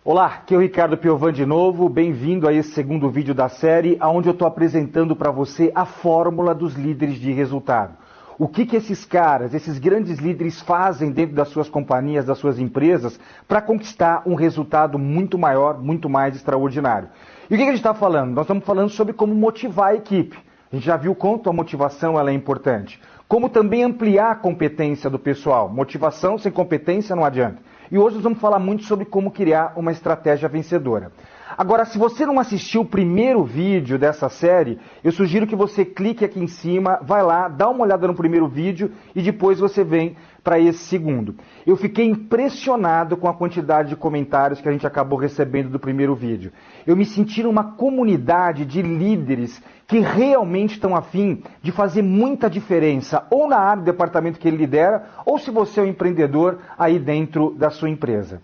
Olá, aqui é o Ricardo Piovan de novo, bem-vindo a esse segundo vídeo da série, onde eu estou apresentando para você a fórmula dos líderes de resultado. O que esses caras, esses grandes líderes fazem dentro das suas companhias, das suas empresas, para conquistar um resultado muito maior, muito mais extraordinário. E o que a gente está falando? Nós estamos falando sobre como motivar a equipe. A gente já viu quanto a motivação ela é importante. Como também ampliar a competência do pessoal. Motivação sem competência não adianta. E hoje nós vamos falar muito sobre como criar uma estratégia vencedora. Agora, se você não assistiu o primeiro vídeo dessa série, eu sugiro que você clique aqui em cima, vai lá, dá uma olhada no primeiro vídeo e depois você vem para esse segundo. Eu fiquei impressionado com a quantidade de comentários que a gente acabou recebendo do primeiro vídeo. Eu me senti numa comunidade de líderes que realmente estão a fim de fazer muita diferença, ou na área do departamento que ele lidera, ou se você é um empreendedor aí dentro da sua empresa.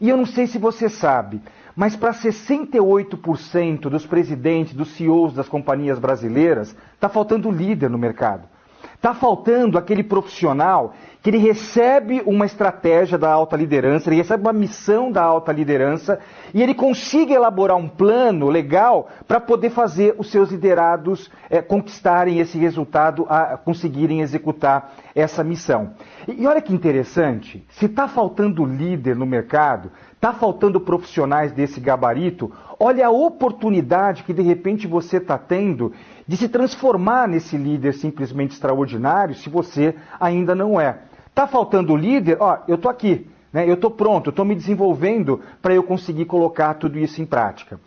E eu não sei se você sabe, mas para 68% dos presidentes, dos CEOs das companhias brasileiras, está faltando líder no mercado. Está faltando aquele profissional que ele recebe uma estratégia da alta liderança, ele recebe uma missão da alta liderança e ele consiga elaborar um plano legal para poder fazer os seus liderados conquistarem esse resultado, conseguirem executar essa missão. E olha que interessante, se está faltando líder no mercado, está faltando profissionais desse gabarito, olha a oportunidade que de repente você está tendo de se transformar nesse líder simplesmente extraordinário, se você ainda não é. Está faltando líder? Ó, eu estou aqui, né? Eu estou pronto, eu estou me desenvolvendo para eu conseguir colocar tudo isso em prática.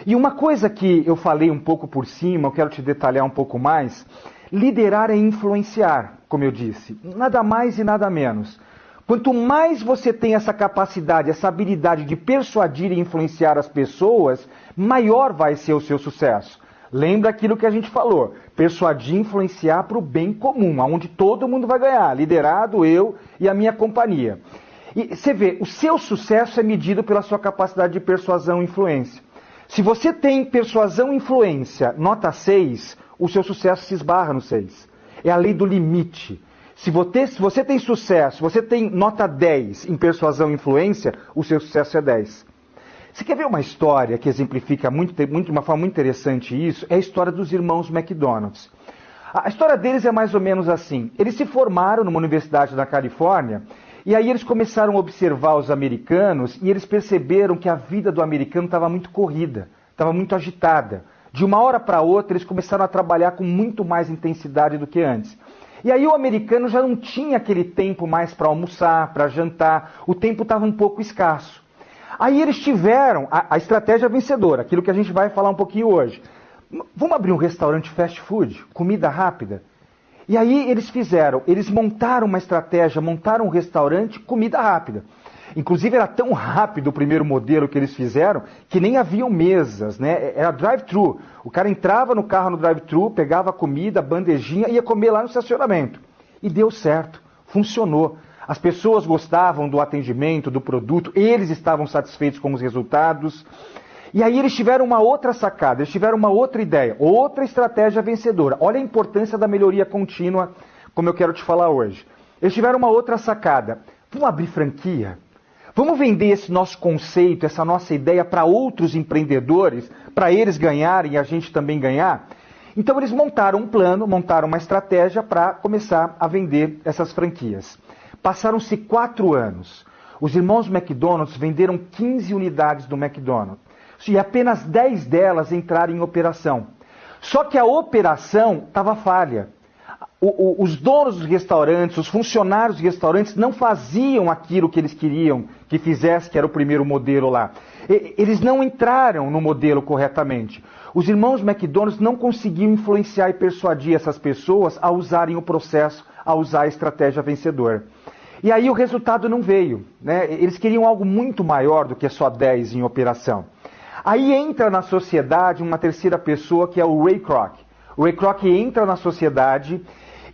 E uma coisa que eu falei um pouco por cima, eu quero te detalhar um pouco mais, liderar é influenciar, como eu disse, nada mais e nada menos. Quanto mais você tem essa capacidade, essa habilidade de persuadir e influenciar as pessoas, maior vai ser o seu sucesso. Lembra aquilo que a gente falou, persuadir e influenciar para o bem comum, onde todo mundo vai ganhar, liderado, eu e a minha companhia. E você vê, o seu sucesso é medido pela sua capacidade de persuasão e influência. Se você tem persuasão e influência, nota 6, o seu sucesso se esbarra no 6. É a lei do limite. Se você tem sucesso, você tem nota 10 em persuasão e influência, o seu sucesso é 10. Você quer ver uma história que exemplifica de uma forma muito interessante isso? É a história dos irmãos McDonald's. A história deles é mais ou menos assim. Eles se formaram numa universidade na Califórnia e aí eles começaram a observar os americanos e eles perceberam que a vida do americano estava muito corrida, estava muito agitada. De uma hora para outra eles começaram a trabalhar com muito mais intensidade do que antes. E aí o americano já não tinha aquele tempo mais para almoçar, para jantar, o tempo estava um pouco escasso. Aí eles tiveram a estratégia vencedora, aquilo que a gente vai falar um pouquinho hoje. Vamos abrir um restaurante fast food, comida rápida? E aí eles montaram uma estratégia, montaram um restaurante, comida rápida. Inclusive era tão rápido o primeiro modelo que eles fizeram, que nem haviam mesas, né? Era drive-thru. O cara entrava no carro no drive-thru, pegava a comida, a bandejinha e ia comer lá no estacionamento. E deu certo, funcionou. As pessoas gostavam do atendimento, do produto, eles estavam satisfeitos com os resultados. E aí eles tiveram uma outra sacada, eles tiveram uma outra ideia, outra estratégia vencedora. Olha a importância da melhoria contínua, como eu quero te falar hoje. Eles tiveram uma outra sacada. Vamos abrir franquia? Vamos vender esse nosso conceito, essa nossa ideia para outros empreendedores, para eles ganharem e a gente também ganhar? Então eles montaram um plano, montaram uma estratégia para começar a vender essas franquias. Passaram-se 4 anos. Os irmãos McDonald's venderam 15 unidades do McDonald's. E apenas 10 delas entraram em operação. Só que a operação estava falha. Os donos dos restaurantes, os funcionários dos restaurantes não faziam aquilo que eles queriam que fizesse, que era o primeiro modelo lá. Eles não entraram no modelo corretamente. Os irmãos McDonald's não conseguiam influenciar e persuadir essas pessoas a usarem o processo, a usar a estratégia vencedora. E aí o resultado não veio, né? Eles queriam algo muito maior do que só 10 em operação. Aí entra na sociedade uma terceira pessoa que é o Ray Kroc. O Ray Kroc entra na sociedade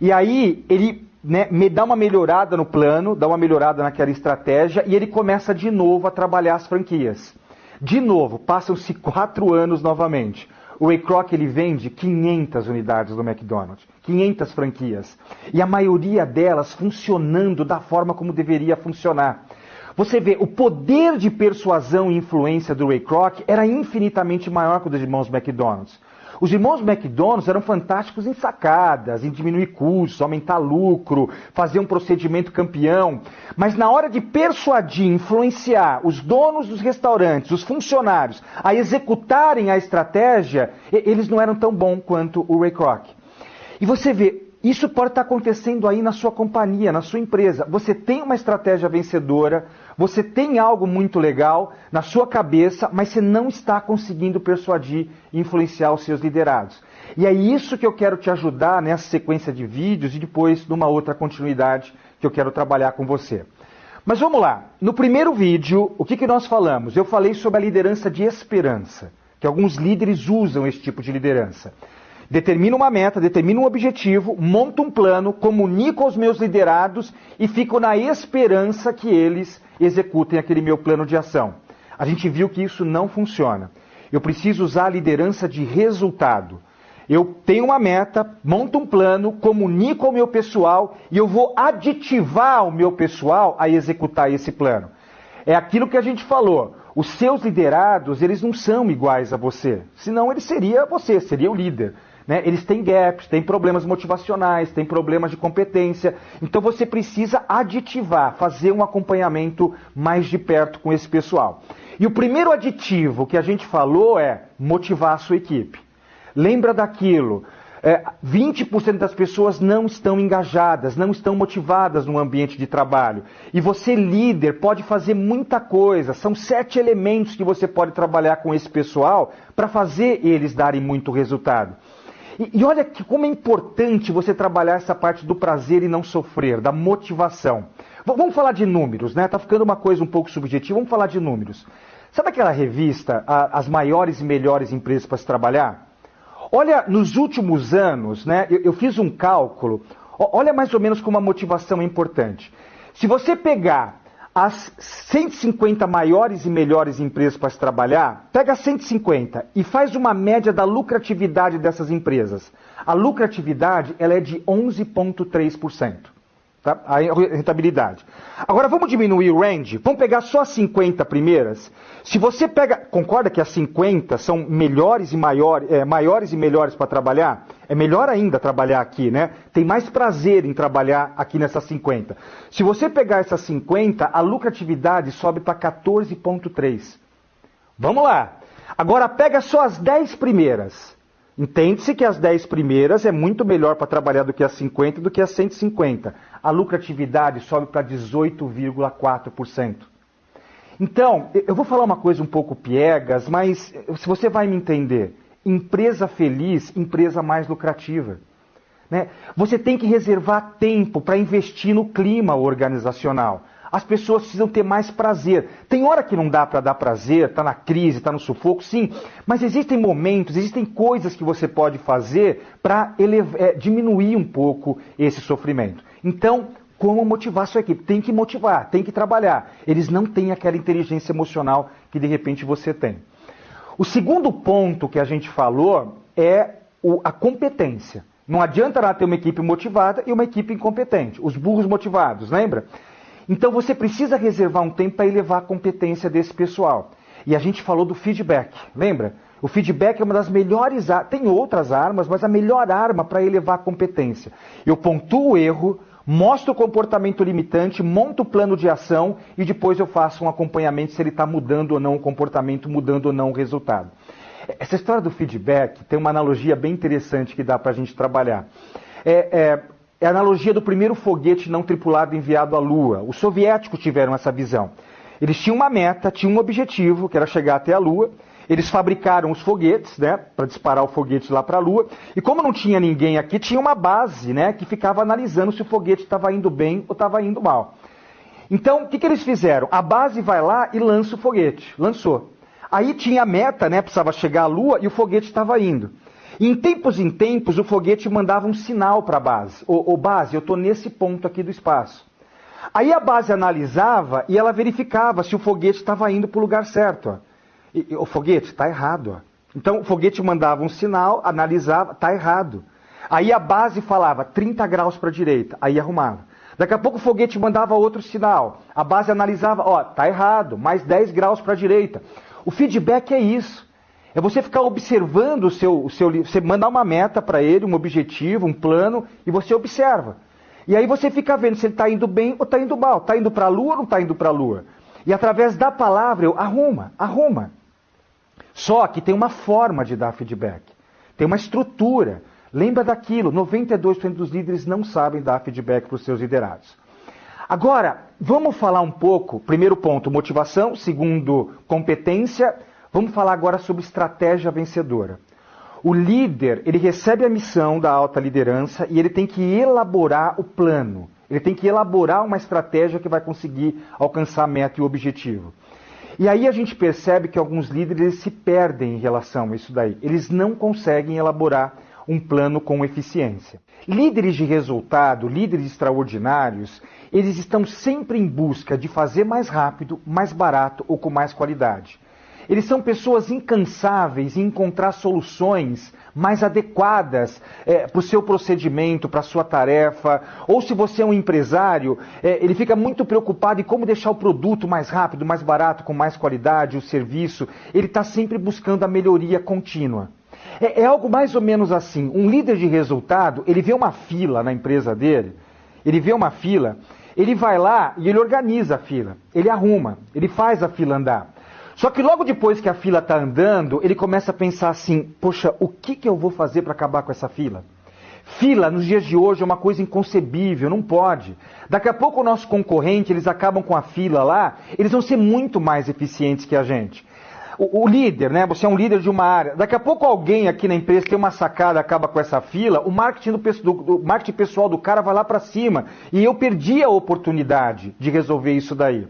e aí ele me dá uma melhorada no plano, dá uma melhorada naquela estratégia e ele começa de novo a trabalhar as franquias. De novo, passam-se 4 anos novamente. O Ray Kroc ele vende 500 unidades do McDonald's, 500 franquias. E a maioria delas funcionando da forma como deveria funcionar. Você vê, o poder de persuasão e influência do Ray Kroc era infinitamente maior que o dos irmãos McDonald's. Os irmãos McDonald's eram fantásticos em sacadas, em diminuir custos, aumentar lucro, fazer um procedimento campeão. Mas na hora de persuadir, influenciar os donos dos restaurantes, os funcionários, a executarem a estratégia, eles não eram tão bons quanto o Ray Kroc. E você vê, isso pode estar acontecendo aí na sua companhia, na sua empresa. Você tem uma estratégia vencedora, você tem algo muito legal na sua cabeça, mas você não está conseguindo persuadir e influenciar os seus liderados. E é isso que eu quero te ajudar nessa sequência de vídeos e depois numa outra continuidade que eu quero trabalhar com você. Mas vamos lá. No primeiro vídeo, o que nós falamos? Eu falei sobre a liderança de esperança, que alguns líderes usam esse tipo de liderança. Determino uma meta, determino um objetivo, monto um plano, comunico aos meus liderados e fico na esperança que eles executem aquele meu plano de ação. A gente viu que isso não funciona. Eu preciso usar a liderança de resultado. Eu tenho uma meta, monto um plano, comunico ao meu pessoal e eu vou aditivar o meu pessoal a executar esse plano. É aquilo que a gente falou. Os seus liderados, eles não são iguais a você. Senão ele seria você, seria o líder. Né? Eles têm gaps, têm problemas motivacionais, têm problemas de competência. Então você precisa aditivar, fazer um acompanhamento mais de perto com esse pessoal. E o primeiro aditivo que a gente falou é motivar a sua equipe. Lembra daquilo, 20% das pessoas não estão engajadas, não estão motivadas no ambiente de trabalho. E você, líder, pode fazer muita coisa. São 7 elementos que você pode trabalhar com esse pessoal para fazer eles darem muito resultado. E olha como é importante você trabalhar essa parte do prazer e não sofrer, da motivação. Vamos falar de números, né? Tá ficando uma coisa um pouco subjetiva, vamos falar de números. Sabe aquela revista, As Maiores e Melhores Empresas para se Trabalhar? Olha, nos últimos anos, né, eu fiz um cálculo, olha mais ou menos como a motivação é importante. Se você pegar as 150 maiores e melhores empresas para se trabalhar, pega 150 e faz uma média da lucratividade dessas empresas. A lucratividade ela é de 11,3%. Tá? A rentabilidade. Agora vamos diminuir o range, vamos pegar só as 50 primeiras. Se você pega, concorda que as 50 são melhores e maiores e melhores para trabalhar? É melhor ainda trabalhar aqui, né? Tem mais prazer em trabalhar aqui nessas 50. Se você pegar essas 50, a lucratividade sobe para 14,3. Vamos lá. Agora pega só as 10 primeiras. Entende-se que as 10 primeiras é muito melhor para trabalhar do que as 50 do que as 150. A lucratividade sobe para 18,4%. Então, eu vou falar uma coisa um pouco piegas, mas se você vai me entender, empresa feliz, empresa mais lucrativa. Né? Você tem que reservar tempo para investir no clima organizacional. As pessoas precisam ter mais prazer. Tem hora que não dá para dar prazer, está na crise, está no sufoco, sim. Mas existem momentos, existem coisas que você pode fazer para diminuir um pouco esse sofrimento. Então, como motivar a sua equipe? Tem que motivar, tem que trabalhar. Eles não têm aquela inteligência emocional que de repente você tem. O segundo ponto que a gente falou é a competência. Não adianta lá ter uma equipe motivada e uma equipe incompetente. Os burros motivados, lembra? Então você precisa reservar um tempo para elevar a competência desse pessoal. E a gente falou do feedback, lembra? O feedback é uma das melhores, tem outras armas, mas a melhor arma para elevar a competência. Eu pontuo o erro, mostro o comportamento limitante, monto o plano de ação e depois eu faço um acompanhamento se ele está mudando ou não o comportamento, mudando ou não o resultado. Essa história do feedback tem uma analogia bem interessante que dá para a gente trabalhar. É a analogia do primeiro foguete não tripulado enviado à Lua. Os soviéticos tiveram essa visão. Eles tinham uma meta, tinham um objetivo, que era chegar até a Lua. Eles fabricaram os foguetes, né, para disparar o foguete lá para a Lua. E como não tinha ninguém aqui, tinha uma base, né, que ficava analisando se o foguete estava indo bem ou estava indo mal. Então, o que eles fizeram? A base vai lá e lança o foguete. Lançou. Aí tinha a meta, né, precisava chegar à Lua e o foguete estava indo. Em tempos, o foguete mandava um sinal para a base. Ô base, eu estou nesse ponto aqui do espaço. Aí a base analisava e ela verificava se o foguete estava indo para o lugar certo. Ó. E o foguete está errado. Ó. Então o foguete mandava um sinal, analisava, está errado. Aí a base falava 30 graus para a direita, aí arrumava. Daqui a pouco o foguete mandava outro sinal. A base analisava, ó, tá errado, mais 10 graus para a direita. O feedback é isso. É você ficar observando o seu você mandar uma meta para ele, um objetivo, um plano, e você observa. E aí você fica vendo se ele está indo bem ou está indo mal. Está indo para a lua ou não está indo para a lua. E através da palavra eu arruma. Só que tem uma forma de dar feedback. Tem uma estrutura. Lembra daquilo, 92% dos líderes não sabem dar feedback para os seus liderados. Agora, vamos falar um pouco, primeiro ponto, motivação, segundo, competência. Vamos falar agora sobre estratégia vencedora. O líder, ele recebe a missão da alta liderança e ele tem que elaborar o plano. Ele tem que elaborar uma estratégia que vai conseguir alcançar a meta e o objetivo. E aí a gente percebe que alguns líderes eles se perdem em relação a isso daí. Eles não conseguem elaborar um plano com eficiência. Líderes de resultado, líderes extraordinários, eles estão sempre em busca de fazer mais rápido, mais barato ou com mais qualidade. Eles são pessoas incansáveis em encontrar soluções mais adequadas para o seu procedimento, para a sua tarefa. Ou se você é um empresário, ele fica muito preocupado em como deixar o produto mais rápido, mais barato, com mais qualidade, o serviço. Ele está sempre buscando a melhoria contínua. É algo mais ou menos assim. Um líder de resultado, ele vê uma fila na empresa dele, ele vai lá e ele organiza a fila, ele arruma, ele faz a fila andar. Só que logo depois que a fila está andando, ele começa a pensar assim, poxa, o que eu vou fazer para acabar com essa fila? Fila, nos dias de hoje, é uma coisa inconcebível, não pode. Daqui a pouco o nosso concorrente, eles acabam com a fila lá, eles vão ser muito mais eficientes que a gente. O líder, né? Você é um líder de uma área. Daqui a pouco alguém aqui na empresa tem uma sacada, acaba com essa fila, o marketing pessoal do cara vai lá para cima. E eu perdi a oportunidade de resolver isso daí.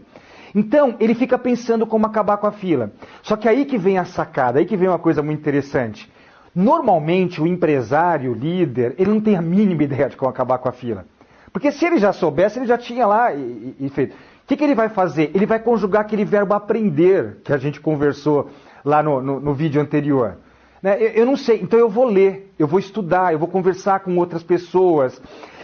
Então, ele fica pensando como acabar com a fila. Só que aí que vem a sacada, aí que vem uma coisa muito interessante. Normalmente, o empresário, o líder, ele não tem a mínima ideia de como acabar com a fila. Porque se ele já soubesse, ele já tinha lá e feito. O que ele vai fazer? Ele vai conjugar aquele verbo aprender, que a gente conversou lá no vídeo anterior. Eu não sei, então eu vou ler, eu vou estudar, eu vou conversar com outras pessoas.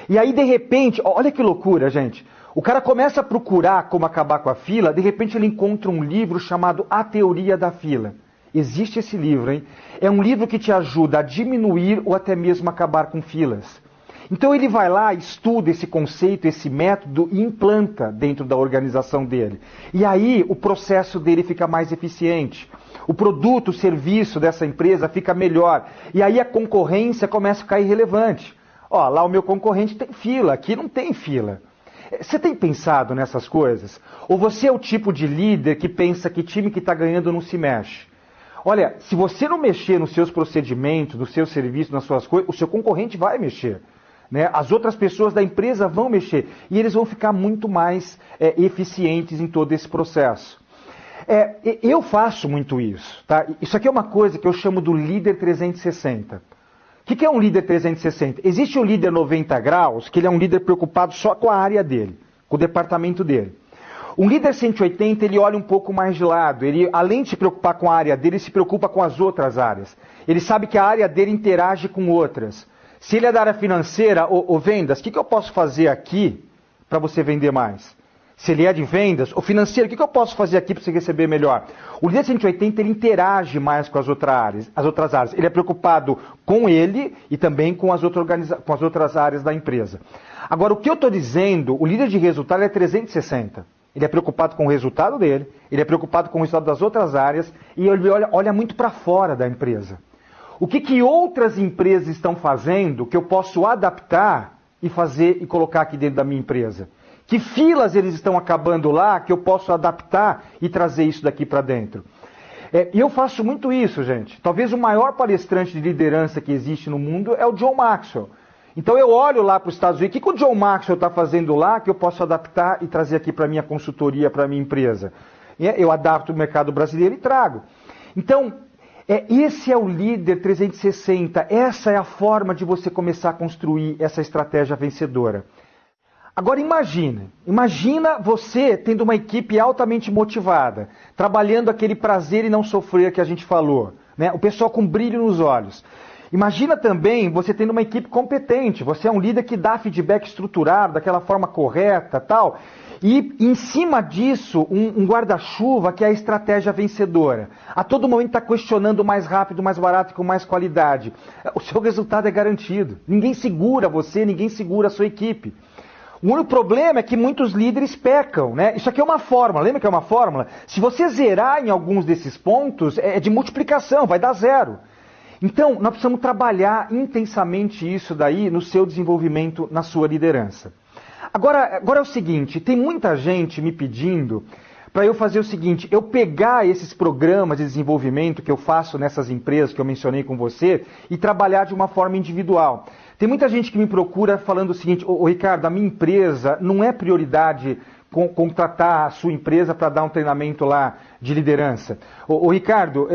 E aí, de repente, olha que loucura, gente. O cara começa a procurar como acabar com a fila, de repente ele encontra um livro chamado A Teoria da Fila. Existe esse livro, hein? É um livro que te ajuda a diminuir ou até mesmo acabar com filas. Então ele vai lá, estuda esse conceito, esse método e implanta dentro da organização dele. E aí o processo dele fica mais eficiente. O produto, o serviço dessa empresa fica melhor. E aí a concorrência começa a ficar irrelevante. Ó, lá o meu concorrente tem fila, aqui não tem fila. Você tem pensado nessas coisas? Ou você é o tipo de líder que pensa que time que está ganhando não se mexe? Olha, se você não mexer nos seus procedimentos, no seu serviço, nas suas coisas, o seu concorrente vai mexer. Né? As outras pessoas da empresa vão mexer. E eles vão ficar muito mais eficientes em todo esse processo. Eu faço muito isso. Tá? Isso aqui é uma coisa que eu chamo do líder 360. O que é um líder 360? Existe o líder 90 graus, que ele é um líder preocupado só com a área dele, com o departamento dele. Um líder 180, ele olha um pouco mais de lado. Ele, além de se preocupar com a área dele, se preocupa com as outras áreas. Ele sabe que a área dele interage com outras. Se ele é da área financeira ou vendas, o que eu posso fazer aqui para você vender mais? Se ele é de vendas ou financeiro, o que eu posso fazer aqui para você receber melhor? O líder 180, ele interage mais com as outras áreas. Ele é preocupado com ele e também com as outras áreas da empresa. Agora, o que eu estou dizendo, o líder de resultado é 360. Ele é preocupado com o resultado dele, ele é preocupado com o resultado das outras áreas e ele olha muito para fora da empresa. O que outras empresas estão fazendo que eu posso adaptar e fazer e colocar aqui dentro da minha empresa? Que filas eles estão acabando lá que eu posso adaptar e trazer isso daqui para dentro? E eu faço muito isso, gente. Talvez o maior palestrante de liderança que existe no mundo é o John Maxwell. Então eu olho lá para os Estados Unidos, o que o John Maxwell está fazendo lá que eu posso adaptar e trazer aqui para a minha consultoria, para a minha empresa? Eu adapto o mercado brasileiro e trago. Então, esse é o líder 360, essa é a forma de você começar a construir essa estratégia vencedora. Agora imagina você tendo uma equipe altamente motivada, trabalhando aquele prazer e não sofrer que a gente falou, né? O pessoal com brilho nos olhos. Imagina também você tendo uma equipe competente, você é um líder que dá feedback estruturado, daquela forma correta, tal, e em cima disso, um guarda-chuva que é a estratégia vencedora. A todo momento está questionando mais rápido, mais barato e com mais qualidade. O seu resultado é garantido. Ninguém segura você, ninguém segura a sua equipe. O único problema é que muitos líderes pecam, né? Isso aqui é uma fórmula, lembra que é uma fórmula? Se você zerar em alguns desses pontos, é de multiplicação, vai dar zero. Então, nós precisamos trabalhar intensamente isso daí no seu desenvolvimento, na sua liderança. Agora é o seguinte, tem muita gente me pedindo para eu fazer o seguinte, eu pegar esses programas de desenvolvimento que eu faço nessas empresas que eu mencionei com você e trabalhar de uma forma individual. Tem muita gente que me procura falando o seguinte, ô Ricardo, a minha empresa não é prioridade contratar a sua empresa para dar um treinamento lá de liderança. Ô Ricardo,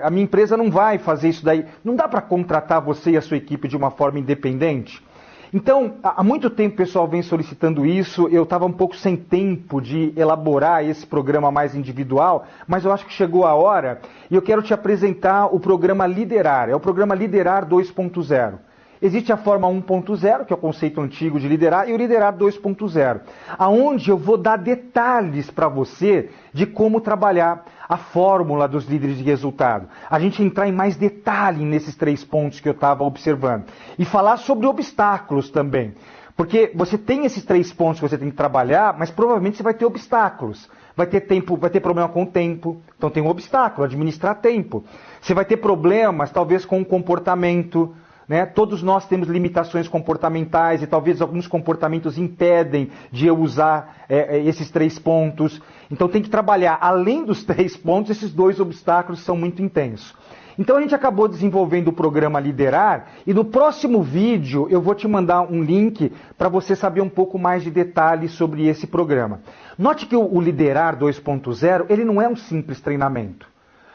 a minha empresa não vai fazer isso daí. Não dá para contratar você e a sua equipe de uma forma independente? Então, há muito tempo o pessoal vem solicitando isso, eu estava um pouco sem tempo de elaborar esse programa mais individual, mas eu acho que chegou a hora e eu quero te apresentar o programa Liderar, é o programa Liderar 2.0. Existe a forma 1.0, que é o conceito antigo de liderar, e o liderar 2.0, aonde eu vou dar detalhes para você de como trabalhar a fórmula dos líderes de resultado. A gente entrar em mais detalhe nesses 3 pontos que eu estava observando. E falar sobre obstáculos também. Porque você tem esses 3 pontos que você tem que trabalhar, mas provavelmente você vai ter obstáculos. Vai ter tempo, vai ter problema com o tempo, então tem um obstáculo, administrar tempo. Você vai ter problemas, talvez, com o comportamento. Né? Todos nós temos limitações comportamentais e talvez alguns comportamentos impedem de eu usar esses 3 pontos. Então tem que trabalhar, além dos 3 pontos, esses 2 obstáculos são muito intensos. Então a gente acabou desenvolvendo o programa Liderar e no próximo vídeo eu vou te mandar um link para você saber um pouco mais de detalhes sobre esse programa. Note que o Liderar 2.0 ele não é um simples treinamento.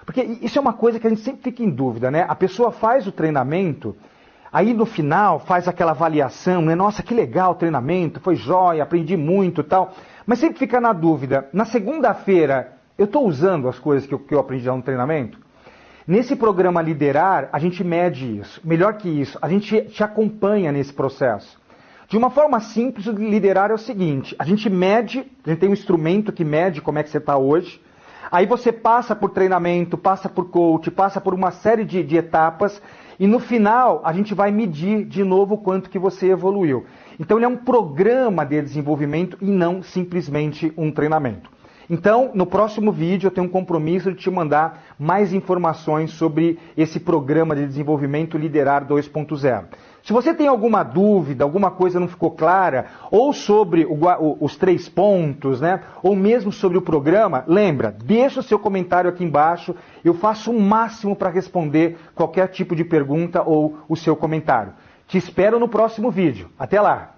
Porque isso é uma coisa que a gente sempre fica em dúvida, né? A pessoa faz o treinamento... Aí no final faz aquela avaliação, né? Nossa, que legal o treinamento, foi jóia, aprendi muito e tal. Mas sempre fica na dúvida, na segunda-feira eu estou usando as coisas que eu aprendi lá no treinamento? Nesse programa Liderar, a gente mede isso. Melhor que isso, a gente te acompanha nesse processo. De uma forma simples, o Liderar é o seguinte, a gente tem um instrumento que mede como é que você está hoje. Aí você passa por treinamento, passa por coach, passa por uma série de etapas. E no final, a gente vai medir de novo o quanto que você evoluiu. Então, ele é um programa de desenvolvimento e não simplesmente um treinamento. Então, no próximo vídeo, eu tenho um compromisso de te mandar mais informações sobre esse programa de desenvolvimento Liderar 2.0. Se você tem alguma dúvida, alguma coisa não ficou clara, ou sobre os 3 pontos, né, ou mesmo sobre o programa, lembra, deixa o seu comentário aqui embaixo, eu faço o máximo para responder qualquer tipo de pergunta ou o seu comentário. Te espero no próximo vídeo. Até lá!